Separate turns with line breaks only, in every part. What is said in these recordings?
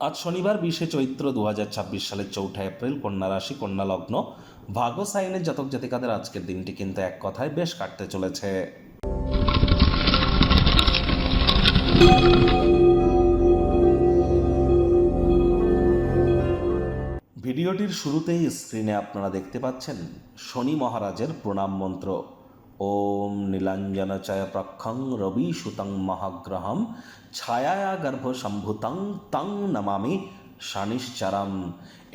আজ শনিবার 20শে চৈত্র 2026 সালের 4 এপ্রিল, কন্যা রাশি, কন্যা লগ্ন, ভাগ্য সাইনের জাতক জাতিকাদের আজকের দিনটি কিন্তু এক কথায় বেশ কাটতে চলেছে। ভিডিওটির শুরুতেই স্ক্রিনে আপনারা দেখতে পাচ্ছেন শনি মহারাজের প্রণাম মন্ত্র। ওম নীলাঞ্জনচয় প্রক্ষং রবি সুতং মহাগ্রহম ছায়া গর্ভ সম্ভুতং তং নমামি শানিশ্চারম।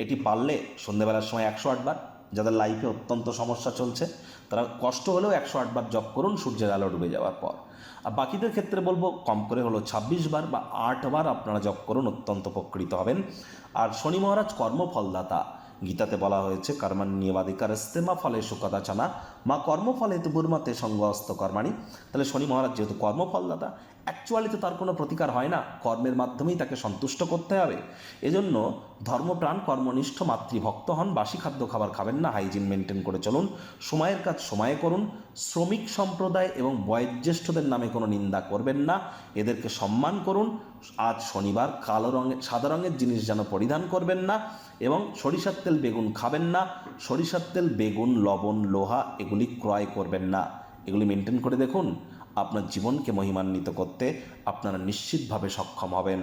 এটি পারলে সন্ধ্যেবেলার সময় 108 বার, যাদের লাইফে অত্যন্ত সমস্যা চলছে তারা কষ্ট হলেও 108 বার জপ করুন সূর্যের আলো ডুবে যাওয়ার পর। আর বাকিদের ক্ষেত্রে বলবো কম করে হলো 26 বার বা 8 বার আপনারা জপ করুন, অত্যন্ত উপকৃত হবেন। আর শনি মহারাজ কর্মফলদাতা। গীতাতে বলা হয়েছে কর্মাণ্যেবাধিকার ইস্তেমা ফলে সুকদাচনা মা কর্মফলে তুবুর্মাতে সঙ্গস্ত কর্মাণী। তাহলে শনি মহারাজ যেহেতু কর্মফলদাতা, অ্যাকচুয়ালি তো তার কোনো প্রতিকার হয় না, কর্মের মাধ্যমেই তাকে সন্তুষ্ট করতে হবে। এজন্য ধর্মপ্রাণ কর্মনিষ্ঠ মাতৃভক্ত হন, বাসি খাদ্য খাবার খাবেন না, হাইজিন মেনটেন করে চলুন, সময়ের কাজ সময়ে করুন, শ্রমিক সম্প্রদায় এবং বয়োজ্যেষ্ঠদের নামে কোনো নিন্দা করবেন না, এদেরকে সম্মান করুন। আজ শনিবার কালো রঙের সাদা রঙের জিনিস যেন পরিধান করবেন না, এবং সরিষার তেল বেগুন খাবেন না, সরিষার তেল বেগুন লবণ লোহা এগুলি ক্রয় করবেন না। এগুলি মেনটেন করে দেখুন, আপনার জীবনকে মহিমান্বিত করতে আপনারা নিশ্চিতভাবে সক্ষম হবেন।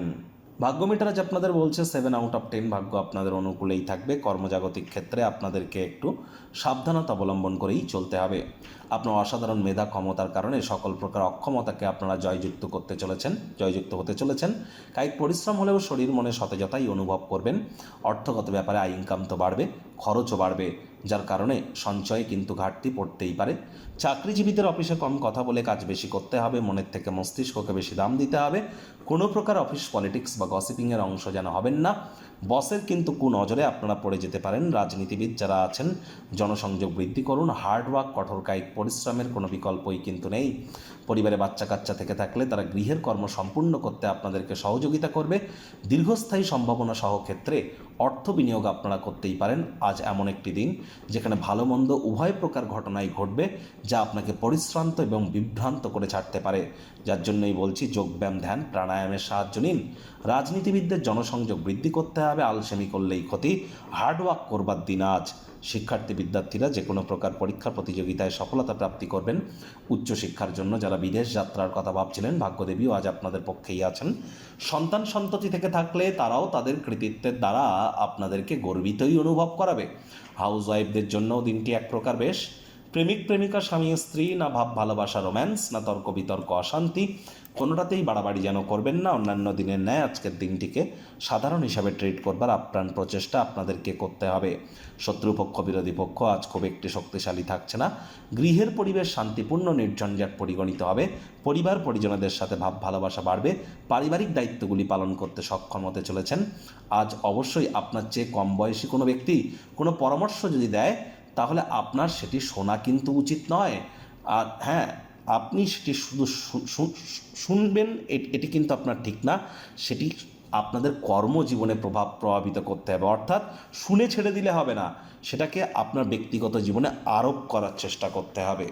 ভাগ্য মিটার আজ আপনাদের বলছে 7/10, ভাগ্য আপনাদের অনুকূলেই থাকবে। কর্মজাগতিক ক্ষেত্রে আপনাদেরকে একটু সাবধানতা অবলম্বন করেই চলতে হবে। আপনার অসাধারণ মেধা ক্ষমতার কারণে সকল প্রকার অক্ষমতাকে আপনারা জয়যুক্ত হতে চলেছেন। কায়িক পরিশ্রম হলেও শরীর মনে সতেজতাই অনুভব করবেন। অর্থগত ব্যাপারে আয় ইনকাম তো বাড়বে, খরচও বাড়বে, যার কারণে সঞ্চয়ে কিন্তু ঘাটতি পড়তেই পারে। চাকরিজীবীদের অফিসে কম কথা বলে কাজ বেশি করতে হবে, মনের থেকে মস্তিষ্ককে বেশি দাম দিতে হবে। কোনো প্রকার অফিস পলিটিক্স বা গসিপিংয়ের অংশ যেন হবেন না। বসের কিন্তু কুনজরে আপনারা পড়ে যেতে পারেন। রাজনীতিবিদ যারা আছেন জনসংযোগ বৃদ্ধি করুন। হার্ডওয়ার্ক, কঠোর কায়িক পরিশ্রমের কোনো বিকল্পই কিন্তু নেই। পরিবারে বাচ্চা কাচ্চা থেকে থাকলে তারা গৃহের কর্ম সম্পূর্ণ করতে আপনাদেরকে সহযোগিতা করবে। দীর্ঘস্থায়ী সম্ভাবনা সহ ক্ষেত্রে অর্থ বিনিয়োগ আপনারা করতেই পারেন। আজ এমন একটি দিন যেখানে ভালো মন্দ উভয় প্রকার ঘটনাই ঘটবে, যা আপনাকে পরিশ্রান্ত এবং বিভ্রান্ত করে ছাড়তে পারে। যার জন্যই বলছি যোগব্যায়াম, ধ্যান, প্রাণায়ামের সাহায্য নিন। রাজনীতিবিদদের জনসংযোগ বৃদ্ধি করতে হবে, আলসেমি করলেই ক্ষতি। হার্ডওয়ার্ক করবার দিন আজ। শিক্ষার্থী বিদ্যার্থীরা যে কোনো প্রকার পরীক্ষা প্রতিযোগিতায় সফলতা প্রাপ্তি করবেন। উচ্চশিক্ষার জন্য যারা বিদেশ যাত্রার কথা ভাবছিলেন, ভাগ্যদেবীও আজ আপনাদের পক্ষেই আছেন। সন্তান সন্ততি থেকে থাকলে তারাও তাদের কৃতিত্বের দ্বারা আপনাদেরকে গর্বিতই অনুভব করাবে। হাউস ওয়াইফদের জন্যও দিনটি এক প্রকার বেশ। প্রেমিক প্রেমিকা, স্বামী স্ত্রী, না ভাব ভালোবাসা রোম্যান্স, না তর্ক বিতর্ক অশান্তি, কোনোটাতেই বাড়াবাড়ি যেন করবেন না। অন্যান্য দিনের ন্যায় আজকের দিনটিকে সাধারণ হিসাবে ট্রিট করবার আপ্রাণ প্রচেষ্টা আপনাদেরকে করতে হবে। শত্রুপক্ষ বিরোধী পক্ষ আজ খুব একটি শক্তিশালী থাকছে না। গৃহের পরিবেশ শান্তিপূর্ণ নির্ঝঞ্ঝাট পরিগণিত হবে। পরিবার পরিজনদের সাথে ভাব ভালোবাসা বাড়বে। পারিবারিক দায়িত্বগুলি পালন করতে সক্ষম হতে চলেছেন। আজ অবশ্যই আপনার চেয়ে কম বয়সী কোনো ব্যক্তি কোনো পরামর্শ যদি দেয়, তাহলে আপনার সেটি শোনা কিন্তু উচিত নয়। আর হ্যাঁ, আপনি সেটি শুধু শুনবেন, এটি কিন্তু আপনার ঠিক না। সেটি আপনাদের কর্মজীবনে প্রভাবিত করতে হবে। অর্থাৎ শুনে ছেড়ে দিলে হবে না, সেটাকে আপনার ব্যক্তিগত জীবনে আরোপ করার চেষ্টা করতে হবে।